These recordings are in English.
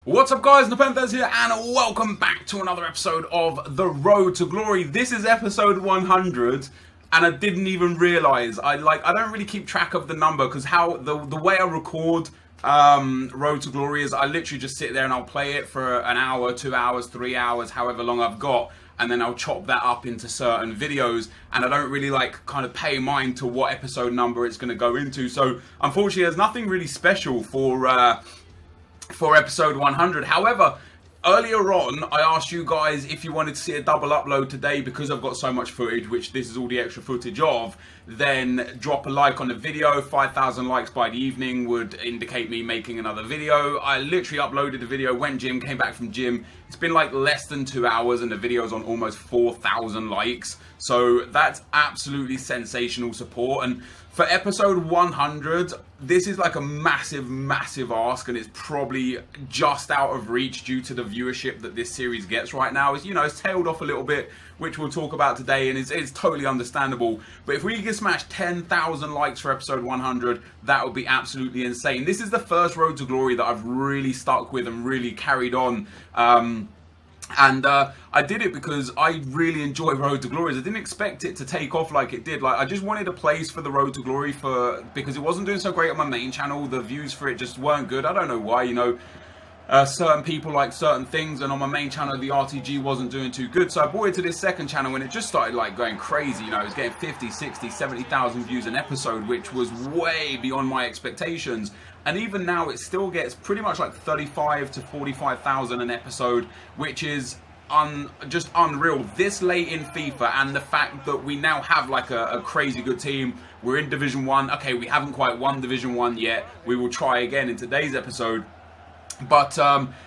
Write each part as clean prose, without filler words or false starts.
What's up guys, NepentheZ here and welcome back to another episode of The Road to Glory. This is episode 100 and I didn't even realise. I don't really keep track of the number because how the way I record Road to Glory is I literally just sit there and I'll play it for an hour, 2 hours, 3 hours, however long I've got, and then I'll chop that up into certain videos, and I don't really kind of pay mind to what episode number it's going to go into. So unfortunately there's nothing really special for episode 100. However, earlier on I asked you guys if you wanted to see a double upload today because I've got so much footage, which this is all the extra footage of. Then drop a like on the video. 5,000 likes by the evening would indicate me making another video. I literally uploaded the video, went gym, came back from gym. It's been like less than 2 hours and the video's on almost 4,000 likes. So that's absolutely sensational support. And for episode 100, this is like a massive ask, and it's probably just out of reach due to the viewership that this series gets right now. It's tailed off a little bit, which we'll talk about today, and it's totally understandable. But if we can smash 10,000 likes for episode 100, that would be absolutely insane. This is the first Road to Glory that I've really stuck with and really carried on. I did it because I really enjoy Road to Glory. I didn't expect it to take off like it did. I just wanted a place for the Road to Glory because it wasn't doing so great on my main channel. The views for it just weren't good. I don't know why, certain people like certain things, and on my main channel the RTG wasn't doing too good. So I brought it to this second channel and it just started going crazy. It was getting 50, 60, 70,000 views an episode, which was way beyond my expectations. And even now it still gets pretty much 35 to 45,000 an episode, which is just unreal this late in FIFA. And the fact that we now have a crazy good team. We're in Division 1. Okay, we haven't quite won Division 1 yet. We will try again in today's episode. But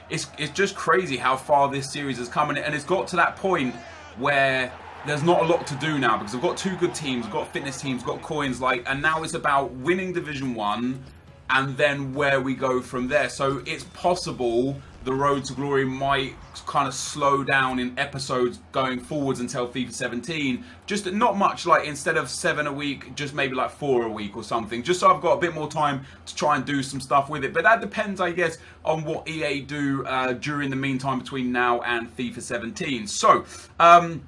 it's just crazy how far this series has come, and it's got to that point where there's not a lot to do now because I've got two good teams, I've got fitness teams, got coins, and now it's about winning Division 1 and then where we go from there. So it's possible the Road to Glory might kind of slow down in episodes going forwards until FIFA 17. Just not much, instead of 7 a week, just maybe 4 a week or something, just so I've got a bit more time to try and do some stuff with it. But that depends, I guess, on what EA do during the meantime between now and FIFA 17. So after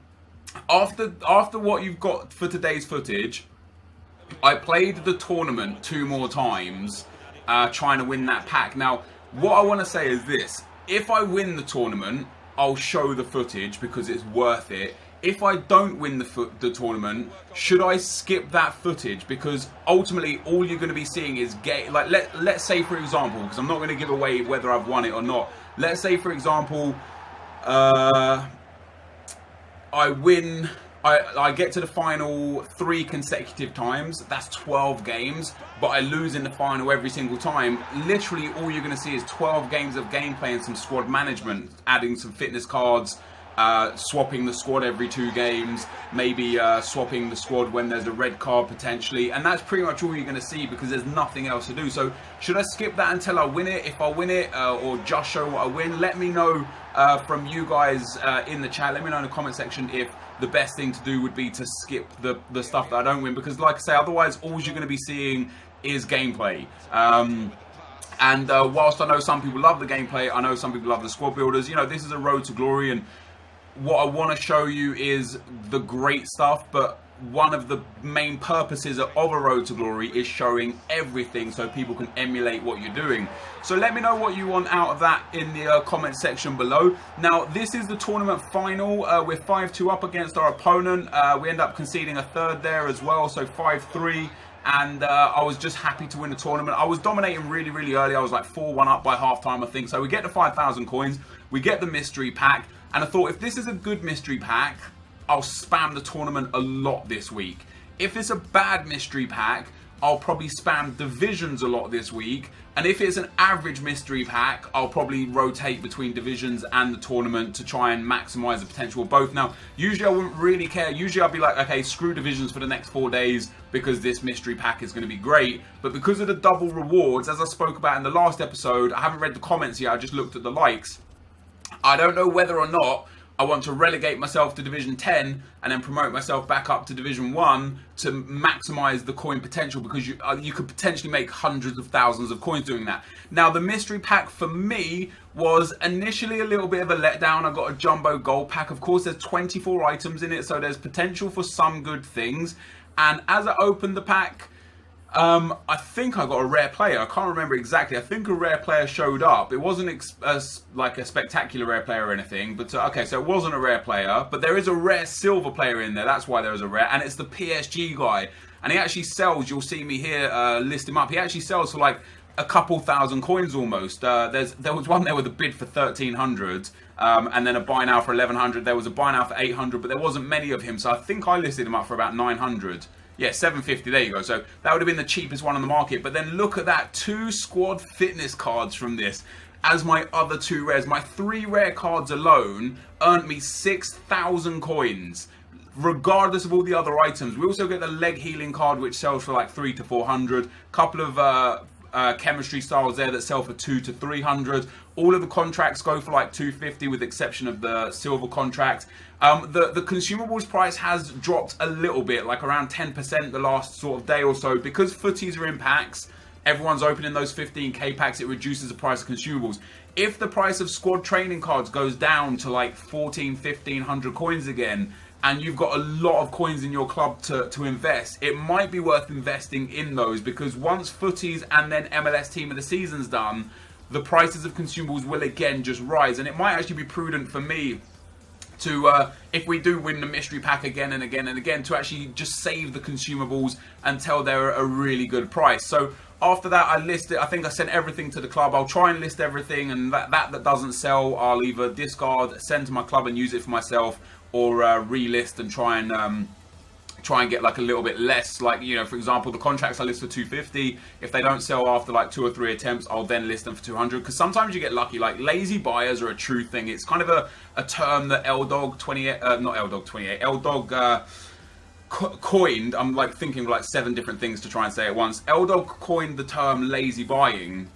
what you've got for today's footage, I played the tournament 2 more times, trying to win that pack. Now, what I want to say is this: if I win the tournament, I'll show the footage because it's worth it. If I don't win the tournament, should I skip that footage? Because ultimately, all you're going to be seeing is let's say, for example, because I'm not going to give away whether I've won it or not. Let's say, for example, I win. I get to the final 3 consecutive times. That's 12 games, but I lose in the final every single time. Literally, all you're going to see is 12 games of gameplay and some squad management, adding some fitness cards, swapping the squad every 2 games, maybe swapping the squad when there's a red card potentially, and that's pretty much all you're going to see because there's nothing else to do. So should I skip that until I win it? If I win it, or just show what I win? Let me know from you guys in the chat. Let me know in the comment section if the best thing to do would be to skip the stuff that I don't win, because like I say, otherwise all you're going to be seeing is gameplay. And whilst I know some people love the gameplay, I know some people love the squad builders. This is a Road to Glory, and what I want to show you is the great stuff, but one of the main purposes of a Road to Glory is showing everything so people can emulate what you're doing. So let me know what you want out of that in the comment section below. Now, this is the tournament final. We're 5-2 up against our opponent. We end up conceding a third there as well, so 5-3. And I was just happy to win the tournament. I was dominating really early. I was 4-1 up by halftime, I think. So we get the 5,000 coins. We get the mystery pack. And I thought, if this is a good mystery pack, I'll spam the tournament a lot this week. If it's a bad mystery pack, I'll probably spam divisions a lot this week. And if it's an average mystery pack, I'll probably rotate between divisions and the tournament to try and maximize the potential of both. Now, usually I wouldn't really care. Usually I'll be like, okay, screw divisions for the next 4 days because this mystery pack is going to be great. But because of the double rewards, as I spoke about in the last episode, I haven't read the comments yet, I just looked at the likes. I don't know whether or not I want to relegate myself to Division 10 and then promote myself back up to Division 1 to maximise the coin potential, because you could potentially make hundreds of thousands of coins doing that. Now, the mystery pack for me was initially a little bit of a letdown. I got a jumbo gold pack. Of course, there's 24 items in it, so there's potential for some good things. And as I opened the pack, I think I got a rare player. I can't remember exactly. I think a rare player showed up. It wasn't like a spectacular rare player or anything, but okay, so it wasn't a rare player, but there is a rare silver player in there. That's why there was a rare, and it's the PSG guy. And he actually sells, you'll see me here list him up. He actually sells for like a couple thousand coins almost. There was one there with a bid for 1,300, and then a buy now for 1,100. There was a buy now for 800, but there wasn't many of him, so I think I listed him up for about 900. Yeah, 750, there you go. So that would have been the cheapest one on the market. But then look at that, 2 squad fitness cards from this as my other 2 rares. My 3 rare cards alone earned me 6,000 coins, regardless of all the other items. We also get the leg healing card, which sells for like 300 to 400. Couple of chemistry styles there that sell for 200 to 300. All of the contracts go for like 250, with the exception of the silver contract. The consumables price has dropped a little bit, like around 10% the last sort of day or so, because footies are in packs. Everyone's opening those 15k packs. It reduces the price of consumables. If the price of squad training cards goes down to like 1,500 coins again, and you've got a lot of coins in your club to invest, it might be worth investing in those, because once footies and then MLS team of the season's done, the prices of consumables will again just rise. And it might actually be prudent for me to, if we do win the mystery pack again and again and again, to actually just save the consumables until they're a really good price. So after that, I list it. I think I sent everything to the club. I'll try and list everything, and that doesn't sell, I'll either discard, send to my club and use it for myself, or relist and try and get like a little bit less. Like, you know, for example, the contracts I list for 250. If they don't sell after like 2 or 3 attempts, I'll then list them for 200. Because sometimes you get lucky. Like, lazy buyers are a true thing. It's kind of a term that LDog coined. I'm like thinking of like 7 different things to try and say at once. LDog coined the term lazy buying,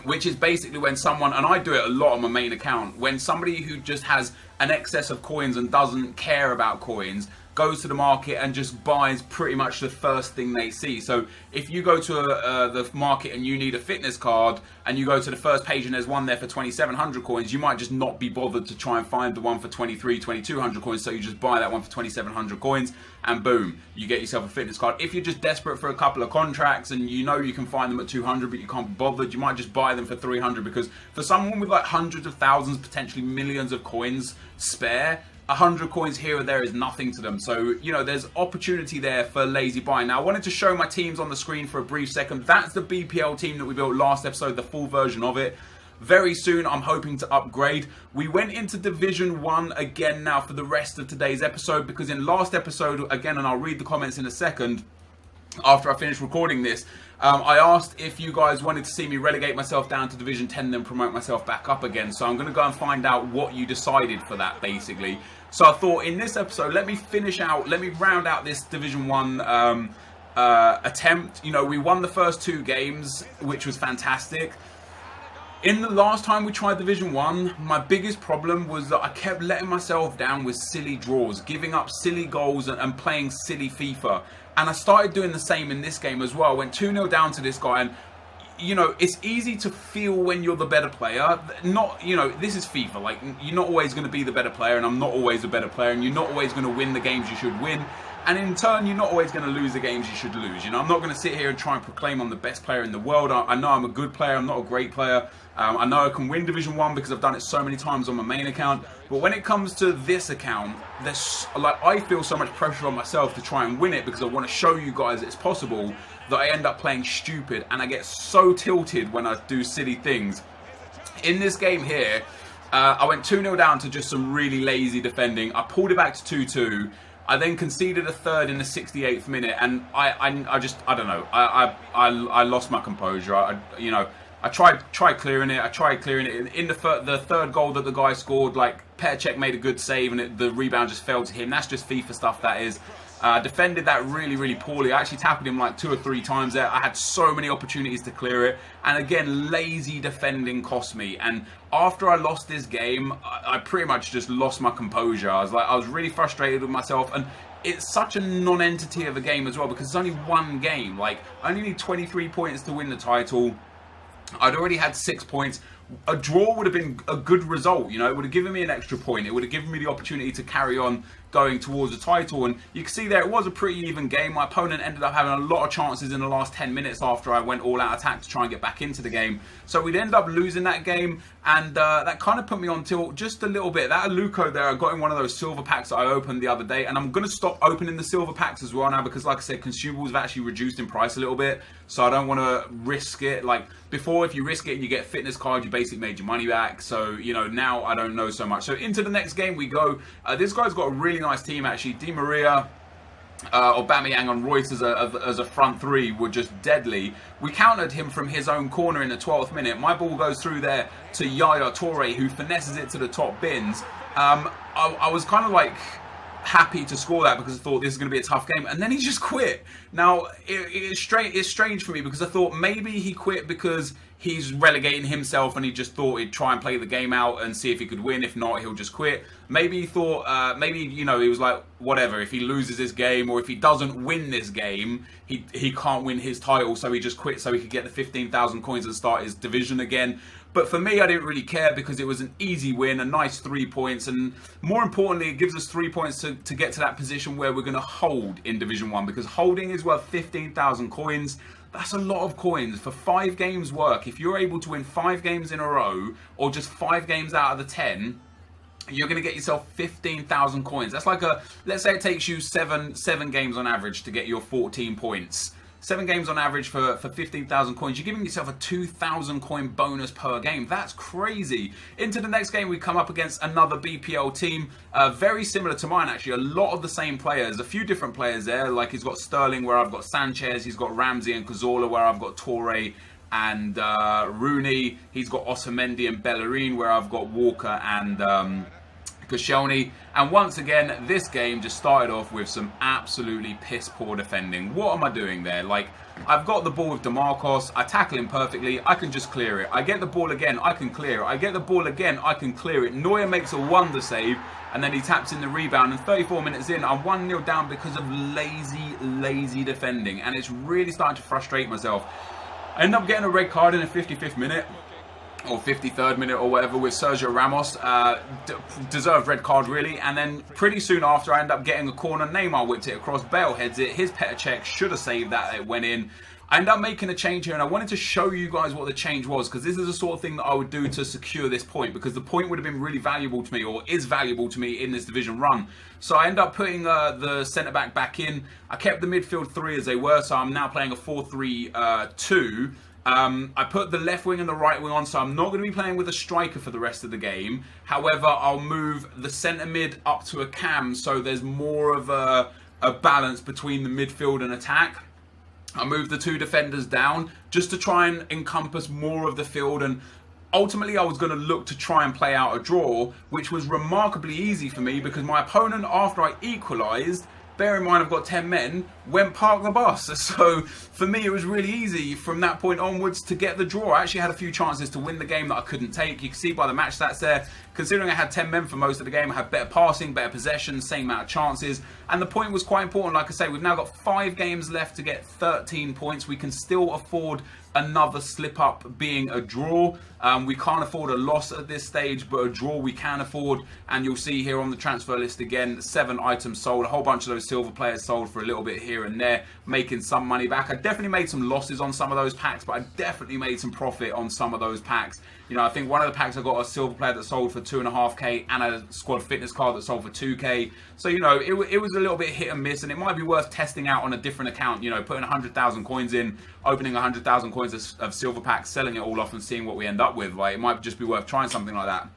which is basically when someone, and I do it a lot on my main account, when somebody who just has an excess of coins and doesn't care about coins goes to the market and just buys pretty much the first thing they see. So if you go to the market and you need a fitness card, and you go to the first page and there's one there for 2,700 coins, you might just not be bothered to try and find the one for 2,200 coins, so you just buy that one for 2,700 coins, and boom, you get yourself a fitness card. If you're just desperate for a couple of contracts and you know you can find them at 200 but you can't be bothered, you might just buy them for 300, because for someone with like hundreds of thousands, potentially millions of coins spare, 100 coins here or there is nothing to them. So, you know, there's opportunity there for lazy buying. Now, I wanted to show my teams on the screen for a brief second. That's the BPL team that we built last episode, the full version of it. Very soon, I'm hoping to upgrade. We went into Division 1 again now for the rest of today's episode, because in last episode, again, and I'll read the comments in a second, after I finish recording this, I asked if you guys wanted to see me relegate myself down to Division 10 and then promote myself back up again. So I'm going to go and find out what you decided for that, basically. So I thought in this episode, let me round out this Division 1 attempt. You know, we won the first 2 games, which was fantastic. In the last time we tried Division 1, my biggest problem was that I kept letting myself down with silly draws, giving up silly goals and playing silly FIFA. And I started doing the same in this game as well. I went 2-0 down to this guy, and, you know, it's easy to feel when you're the better player. Not, you know, this is FIFA. Like, you're not always going to be the better player, and I'm not always a better player, and you're not always going to win the games you should win. And in turn, you're not always going to lose the games you should lose. You know, I'm not going to sit here and try and proclaim I'm the best player in the world. I know I'm a good player. I'm not a great player. I know I can win Division 1 because I've done it so many times on my main account. But when it comes to this account, there's like, I feel so much pressure on myself to try and win it, because I want to show you guys it's possible, that I end up playing stupid. And I get so tilted when I do silly things. In this game here, I went 2-0 down to just some really lazy defending. I pulled it back to 2-2. I then conceded a third in the 68th minute, and I don't know. I lost my composure. I tried clearing it. In the third goal that the guy scored, like Petr made a good save and the rebound just fell to him. That's just FIFA stuff, that is. Defended that really, really poorly. I actually tackled him like 2 or 3 times there. I had so many opportunities to clear it. And again, lazy defending cost me. And after I lost this game, I pretty much just lost my composure. I was really frustrated with myself. And it's such a non-entity of a game as well, because it's only one game. Like, I only need 23 points to win the title. I'd already had 6 points. A draw would have been a good result, you know. It would have given me an extra point. It would have given me the opportunity to carry on going towards the title. And you can see there, it was a pretty even game. My opponent ended up having a lot of chances in the last 10 minutes after I went all out attack to try and get back into the game. So we'd end up losing that game, and that kind of put me on tilt just a little bit. That Aluko there, I got in one of those silver packs that I opened the other day, and I'm going to stop opening the silver packs as well now, because like I said, consumables have actually reduced in price a little bit, so I don't want to risk it. Like before, if you risk it and you get a fitness card, you basically made your money back. So, you know, now I don't know so much. So into the next game we go. This guy's got a really nice team actually. Di Maria, Aubameyang and Royce as a front three were just deadly. We countered him from his own corner in the 12th minute. My ball goes through there to Yaya Toure, who finesses it to the top bins. I was kind of like happy to score that because I thought this is going to be a tough game, and then he just quit. Now it's strange for me, because I thought maybe he quit because he's relegating himself and he just thought he'd try and play the game out and see if he could win. If not, he'll just quit. Maybe he thought, maybe, you know, he was like, whatever, if he loses this game or if he doesn't win this game, he can't win his title, so he just quit so he could get the 15,000 coins and start his division again. But for me, I didn't really care, because it was an easy win, a nice 3 points, and more importantly, it gives us 3 points to get to that position where we're going to hold in Division 1, because holding is worth 15,000 coins. That's a lot of coins for 5 games work. If you're able to win 5 games in a row, or just 5 games out of the 10, you're going to get yourself 15,000 coins. That's like let's say it takes you seven games on average to get your 14 points. 7 games on average for 15,000 coins. You're giving yourself a 2,000 coin bonus per game. That's crazy. Into the next game, we come up against another BPL team, very similar to mine actually. A lot of the same players, a few different players there. Like he's got Sterling where I've got Sanchez. He's got Ramsey and Cazorla where I've got Toure and Rooney. He's got Otamendi and Bellerin where I've got Walker and Koscielny. And once again, this game just started off with some absolutely piss poor defending. What am I doing there? Like, I've got the ball with DeMarcos, I tackle him perfectly, I can just clear it. I get the ball again, I can clear it. I get the ball again, I can clear it. Neuer makes a wonder save, and then he taps in the rebound, and 34 minutes in, I'm 1-0 down because of lazy defending, and it's really starting to frustrate myself. I end up getting a red card in the 55th minute, or 53rd minute or whatever, with Sergio Ramos. Deserved red card really, and then pretty soon after I end up getting a corner. Neymar whipped it across, Bale heads it, his Petr should have saved that, it went in. I end up making a change here, and I wanted to show you guys what the change was, because this is the sort of thing that I would do to secure this point, because the point would have been really valuable to me, or is valuable to me in this division run. So I end up putting the centre-back back in. I kept the midfield 3 as they were, so I'm now playing a 4-3-2. I put the left wing and the right wing on, so I'm not going to be playing with a striker for the rest of the game. However, I'll move the centre mid up to a cam, so there's more of a balance between the midfield and attack. I moved the 2 defenders down just to try and encompass more of the field, and ultimately I was going to look to try and play out a draw, which was remarkably easy for me because my opponent, after I equalised, bear in mind I've got 10 men, went park the bus. So for me it was really easy from that point onwards to get the draw. I actually had a few chances to win the game that I couldn't take. You can see by the match stats there, considering I had 10 men for most of the game, I had better passing, better possession, same amount of chances, and the point was quite important. Like I say, we've now got 5 games left to get 13 points. We can still afford another slip up being a draw. We can't afford a loss at this stage, but a draw we can afford. And you'll see here on the transfer list again, 7 items sold, a whole bunch of those silver players sold for a little bit here and there, making some money back. I definitely made some losses on some of those packs, but I definitely made some profit on some of those packs. You know, I think one of the packs I got a silver player that sold for 2.5k and a squad fitness card that sold for 2k. So, you know, it was a little bit hit and miss, and it might be worth testing out on a different account, you know, putting 100,000 coins in, opening 100,000 coins of silver packs, selling it all off and seeing what we end up with. Like, it might just be worth trying something like that.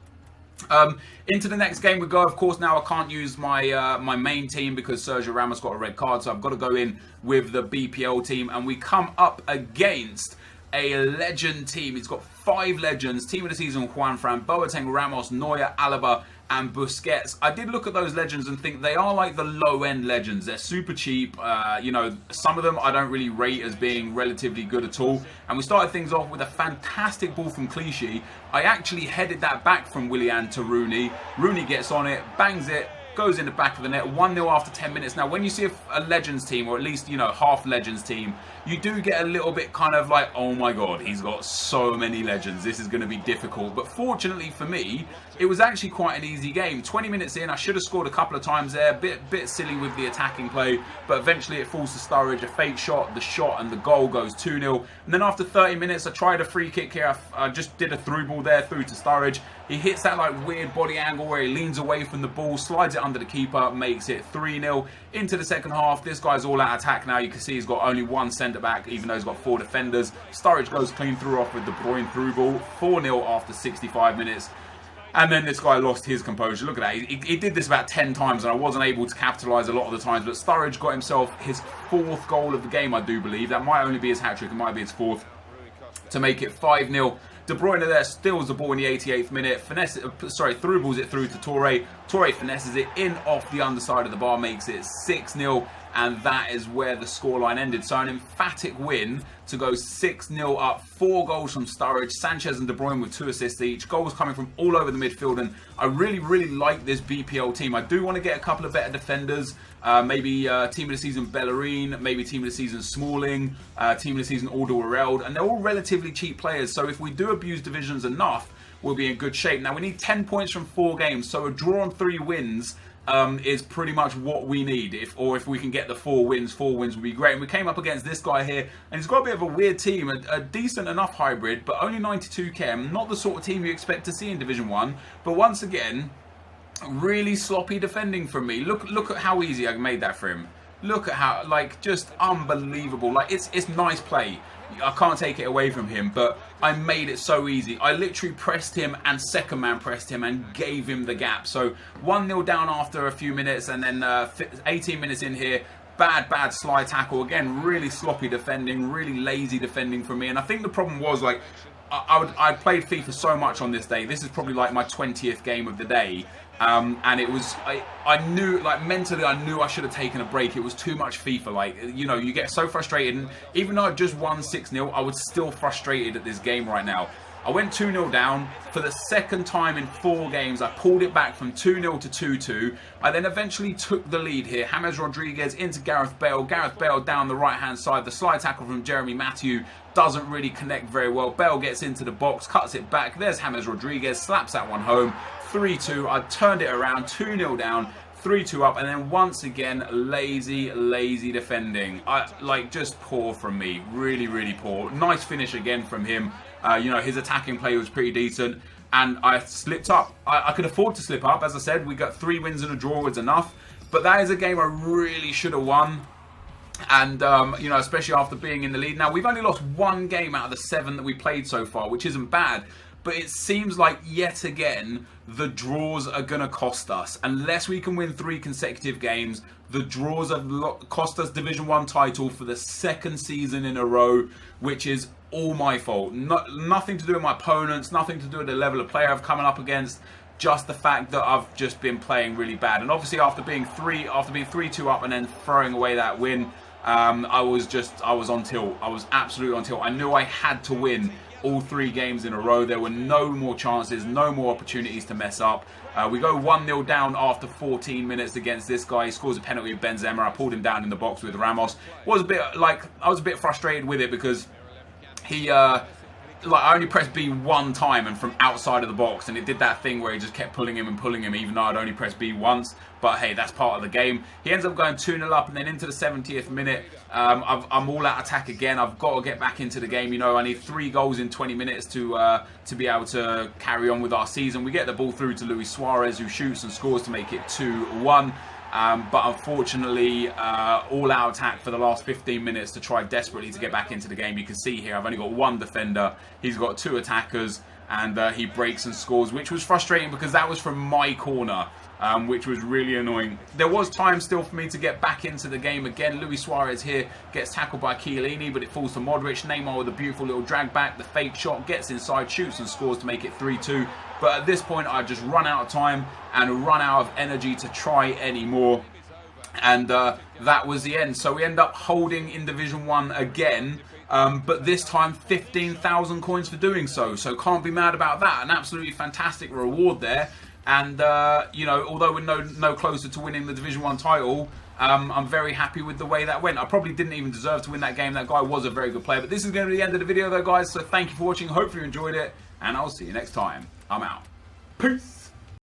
Into the next game we go. Of course, now I can't use my my main team because Sergio Ramos got a red card, so I've got to go in with the BPL team, and we come up against a legend team. He's got 5 legends. Team of the season: Juan Fran, Boateng, Ramos, Neuer, Alaba, and Busquets. I did look at those legends and think they are like the low-end legends. They're super cheap. You know, some of them I don't really rate as being relatively good at all. And we started things off with a fantastic ball from Clichy. I actually headed that back from Willian to Rooney. Rooney gets on it, bangs it, goes in the back of the net, 1-0 after 10 minutes. Now, when you see a Legends team, or at least, you know, half Legends team, you do get a little bit kind of like, oh my god, he's got so many Legends, this is going to be difficult. But fortunately for me, it was actually quite an easy game. 20 minutes in, I should have scored a couple of times there, bit silly with the attacking play, but eventually it falls to Sturridge, a fake shot, the shot and the goal goes 2-0. And then after 30 minutes, I tried a free kick here. I just did a through ball there, through to Sturridge. He hits that like weird body angle where he leans away from the ball, slides it under the keeper, makes it 3-0. Into the second half, this guy's all out attack now. You can see he's got only 1 centre-back, even though he's got 4 defenders. Sturridge goes clean through off with De Bruyne through ball. 4-0 after 65 minutes. And then this guy lost his composure. Look at that. He did this about 10 times, and I wasn't able to capitalise a lot of the times. But Sturridge got himself his 4th goal of the game, I do believe. That might only be his hat-trick. It might be his 4th. To make it 5-0. De Bruyne there steals the ball in the 88th minute. Through balls it through to Torre. Torre finesses it in off the underside of the bar, makes it 6-0. And that is where the scoreline ended. So an emphatic win to go 6-0 up. 4 goals from Sturridge, Sanchez and De Bruyne with 2 assists each. Goals coming from all over the midfield. And I really, really like this BPL team. I do want to get a couple of better defenders. Maybe Team of the Season Bellerin, maybe Team of the Season Smalling, Team of the Season Alderweireld. And they're all relatively cheap players. So if we do abuse divisions enough, we'll be in good shape. Now we need 10 points from 4 games. So a draw on 3 wins is pretty much what we need. If we can get the 4 wins would be great. And we came up against this guy here, and he's got a bit of a weird team, a decent enough hybrid, but only 92 chem. Not the sort of team you expect to see in Division 1. But once again, really sloppy defending from me. Look at how easy I made that for him. Look at how, like, just unbelievable. Like, it's nice play. I can't take it away from him, but I made it so easy. I literally pressed him and second man pressed him and gave him the gap. So 1-0 down after a few minutes, and then 18 minutes in here, bad slide tackle. Again, really sloppy defending, really lazy defending from me. And I think the problem was, like, I played FIFA so much on this day. This is probably like my 20th game of the day. And it was, I knew, like, mentally I knew I should have taken a break. It was too much FIFA. Like, you know, you get so frustrated, and even though I just won 6-0, I was still frustrated at this game right now. I went 2-0 down. For the second time in 4 games, I pulled it back from 2-0 to 2-2. I then eventually took the lead here. James Rodriguez into Gareth Bale. Gareth Bale down the right-hand side. The slide tackle from Jeremy Matthew doesn't really connect very well. Bale gets into the box, cuts it back. There's James Rodriguez, slaps that one home. 3-2. I turned it around, 2-0 down, 3-2 up, and then once again, lazy defending. Like, just poor from me. Really, really poor. Nice finish again from him. You know, his attacking play was pretty decent, and I slipped up. I could afford to slip up. As I said, we got 3 wins and a draw was enough, but that is a game I really should have won. And, you know, especially after being in the lead. Now, we've only lost 1 game out of the 7 that we played so far, which isn't bad. But it seems like, yet again, the draws are going to cost us. Unless we can win 3 consecutive games, the draws have cost us Division 1 title for the 2nd season in a row, which is all my fault. Nothing to do with my opponents, nothing to do with the level of player I've come up against. Just the fact that I've just been playing really bad. And obviously after being 3-2 up and then throwing away that win, I was on tilt. I was absolutely on tilt. I knew I had to win all 3 games in a row. There were no more chances, no more opportunities to mess up. We go 1-0 down after 14 minutes against this guy. He scores a penalty with Benzema. I pulled him down in the box with Ramos. I was a bit frustrated with it because he I only pressed B 1 time and from outside of the box, and it did that thing where he just kept pulling him, even though I'd only pressed B once. But hey, that's part of the game. He ends up going 2-0 up, and then into the 70th minute, I'm all out attack again. I've got to get back into the game. You know, I need 3 goals in 20 minutes to be able to carry on with our season. We get the ball through to Luis Suarez, who shoots and scores to make it 2-1. But unfortunately, all out attack for the last 15 minutes to try desperately to get back into the game. You can see here I've only got 1 defender. He's got 2 attackers. and he breaks and scores, which was frustrating because that was from my corner, which was really annoying. There was time still for me to get back into the game again. Luis Suarez here gets tackled by Chiellini, but it falls to Modric. Neymar with a beautiful little drag back, the fake shot, gets inside, shoots and scores to make it 3-2. But at this point, I just run out of time and run out of energy to try anymore. And that was the end. So we end up holding in Division 1 again. But this time 15,000 coins for doing so. So can't be mad about that. An absolutely fantastic reward there. And, you know, although we're no closer to winning the Division 1 title, I'm very happy with the way that went. I probably didn't even deserve to win that game. That guy was a very good player. But this is going to be the end of the video though, guys. So thank you for watching. Hopefully you enjoyed it. And I'll see you next time. I'm out. Peace.